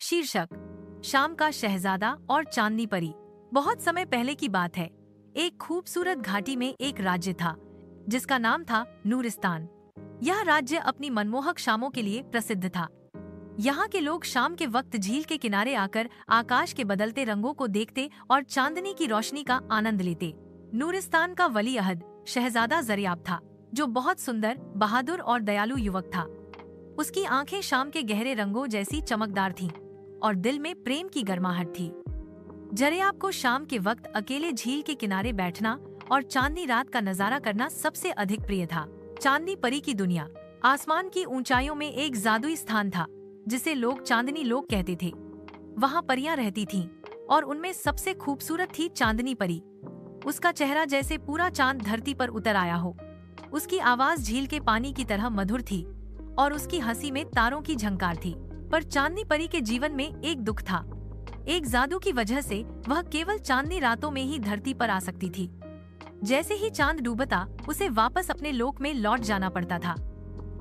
शीर्षक शाम का शहजादा और चांदनी परी। बहुत समय पहले की बात है। एक खूबसूरत घाटी में एक राज्य था जिसका नाम था नूरिस्तान। यह राज्य अपनी मनमोहक शामों के लिए प्रसिद्ध था। यहाँ के लोग शाम के वक्त झील के किनारे आकर आकाश के बदलते रंगों को देखते और चांदनी की रोशनी का आनंद लेते। नूरिस्तान का वली अहद शहजादा जरियाब था, जो बहुत सुंदर, बहादुर और दयालु युवक था। उसकी आंखें शाम के गहरे रंगों जैसी चमकदार थीं और दिल में प्रेम की गर्माहट थी। जरियाब को शाम के वक्त अकेले झील के किनारे बैठना और चांदनी रात का नजारा करना सबसे अधिक प्रिय था। चांदनी परी की दुनिया। आसमान की ऊंचाइयों में एक जादुई स्थान था जिसे लोग चांदनी लोक कहते थे। वहाँ परियां रहती थीं और उनमें सबसे खूबसूरत थी चांदनी परी। उसका चेहरा जैसे पूरा चांद धरती पर उतर आया हो। उसकी आवाज झील के पानी की तरह मधुर थी और उसकी हंसी में तारों की झंकार थी। पर चांदनी परी के जीवन में एक दुख था। एक जादू की वजह से वह केवल चांदनी रातों में ही धरती पर आ सकती थी। जैसे ही चांद डूबता, उसे वापस अपने लोक में लौट जाना पड़ता था।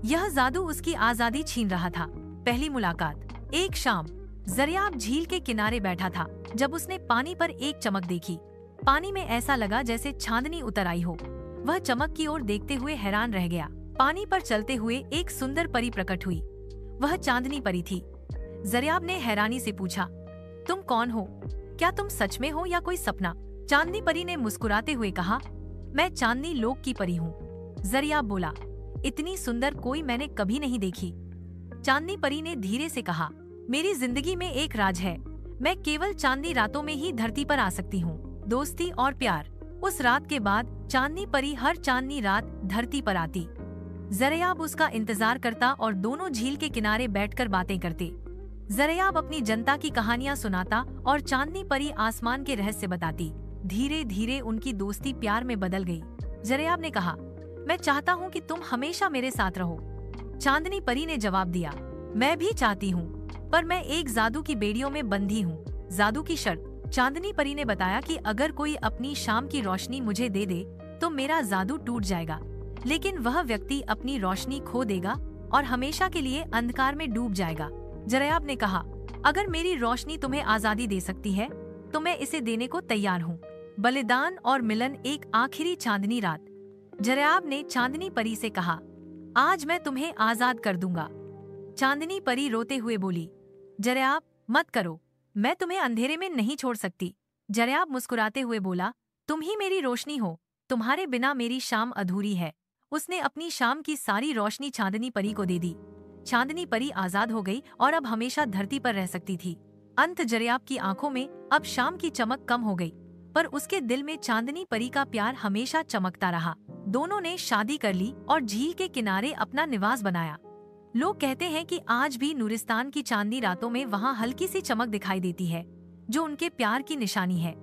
यह जादू उसकी आजादी छीन रहा था। पहली मुलाकात। एक शाम जरियाब झील के किनारे बैठा था जब उसने पानी पर एक चमक देखी। पानी में ऐसा लगा जैसे चांदनी उतर आई हो। वह चमक की ओर देखते हुए हैरान रह गया। पानी पर चलते हुए एक सुंदर परी प्रकट हुई। वह चांदनी परी थी। जरियाब ने हैरानी से पूछा, तुम कौन हो? क्या तुम सच में हो या कोई सपना? चांदनी परी ने मुस्कुराते हुए कहा, मैं चांदनी लोक की परी हूँ। जरियाब बोला, इतनी सुंदर कोई मैंने कभी नहीं देखी। चांदनी परी ने धीरे से कहा, मेरी जिंदगी में एक राज है। मैं केवल चांदनी रातों में ही धरती पर आ सकती हूँ। दोस्ती और प्यार। उस रात के बाद चांदनी परी हर चांदनी रात धरती पर आती। जरियाब उसका इंतजार करता और दोनों झील के किनारे बैठकर बातें करते। जरियाब अपनी जनता की कहानियां सुनाता और चांदनी परी आसमान के रहस्य बताती। धीरे धीरे उनकी दोस्ती प्यार में बदल गई। जरियाब ने कहा, मैं चाहता हूँ कि तुम हमेशा मेरे साथ रहो। चांदनी परी ने जवाब दिया, मैं भी चाहती हूँ, पर मैं एक जादू की बेड़ियों में बंधी हूँ। जादू की शर्त। चांदनी परी ने बताया कि अगर कोई अपनी शाम की रोशनी मुझे दे दे तो मेरा जादू टूट जाएगा, लेकिन वह व्यक्ति अपनी रोशनी खो देगा और हमेशा के लिए अंधकार में डूब जाएगा। जरियाब ने कहा, अगर मेरी रोशनी तुम्हें आजादी दे सकती है तो मैं इसे देने को तैयार हूँ। बलिदान और मिलन। एक आखिरी चांदनी रात। जरियाब ने चांदनी परी से कहा, आज मैं तुम्हें आजाद कर दूंगा। चांदनी परी रोते हुए बोली, जरियाब मत करो, मैं तुम्हें अंधेरे में नहीं छोड़ सकती। जरियाब मुस्कुराते हुए बोला, तुम ही मेरी रोशनी हो, तुम्हारे बिना मेरी शाम अधूरी है। उसने अपनी शाम की सारी रोशनी चांदनी परी को दे दी। चांदनी परी आजाद हो गई और अब हमेशा धरती पर रह सकती थी। अंत। जरियाब की आंखों में अब शाम की चमक कम हो गई, पर उसके दिल में चांदनी परी का प्यार हमेशा चमकता रहा। दोनों ने शादी कर ली और झील के किनारे अपना निवास बनाया। लोग कहते हैं कि आज भी नूरिस्तान की चांदनी रातों में वहाँ हल्की सी चमक दिखाई देती है, जो उनके प्यार की निशानी है।